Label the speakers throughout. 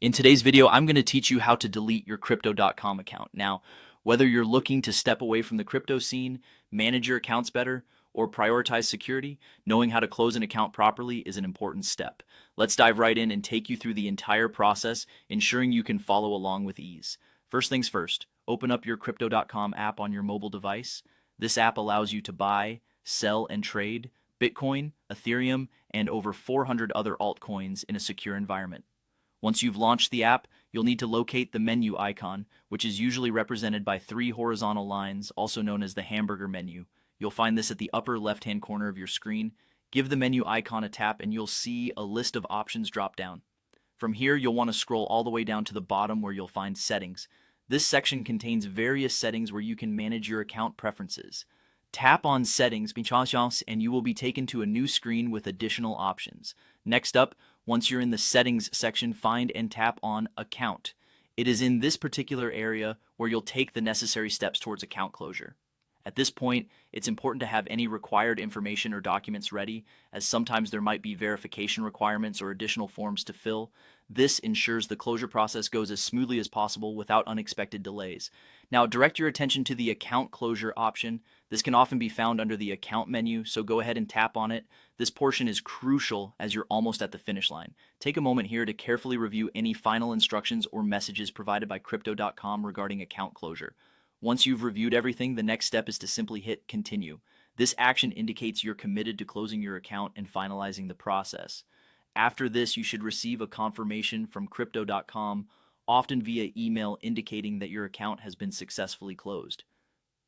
Speaker 1: In today's video, I'm going to teach you how to delete your Crypto.com account. Now, whether you're looking to step away from the crypto scene, manage your accounts better, or prioritize security, knowing how to close an account properly is an important step. Let's dive right in and take you through the entire process, ensuring you can follow along with ease. First things first, open up your Crypto.com app on your mobile device. This app allows you to buy, sell, and trade Bitcoin, Ethereum, and over 400 other altcoins in a secure environment. Once you've launched the app, you'll need to locate the menu icon, which is usually represented by three horizontal lines, also known as the hamburger menu. You'll find this at the upper left-hand corner of your screen. Give the menu icon a tap and you'll see a list of options drop down. From here, you'll want to scroll all the way down to the bottom where you'll find Settings. This section contains various settings where you can manage your account preferences. Tap on Settings, and you will be taken to a new screen with additional options. Next up, once you're in the Settings section, find and tap on Account. It is in this particular area where you'll take the necessary steps towards account closure. At this point, it's important to have any required information or documents ready, as sometimes there might be verification requirements or additional forms to fill. This ensures the closure process goes as smoothly as possible without unexpected delays. Now, direct your attention to the account closure option. This can often be found under the account menu, so go ahead and tap on it. This portion is crucial as you're almost at the finish line. Take a moment here to carefully review any final instructions or messages provided by Crypto.com regarding account closure. Once you've reviewed everything, the next step is to simply hit Continue. This action indicates you're committed to closing your account and finalizing the process. After this, you should receive a confirmation from Crypto.com, often via email, indicating that your account has been successfully closed.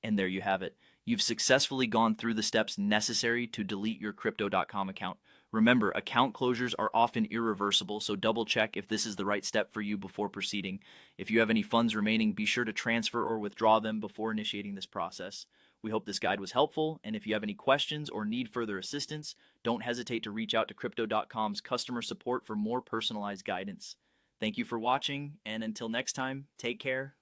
Speaker 1: And there you have it. You've successfully gone through the steps necessary to delete your Crypto.com account. Remember, account closures are often irreversible, so double check if this is the right step for you before proceeding. If you have any funds remaining, be sure to transfer or withdraw them before initiating this process. We hope this guide was helpful, and if you have any questions or need further assistance, don't hesitate to reach out to Crypto.com's customer support for more personalized guidance. Thank you for watching, and until next time, take care.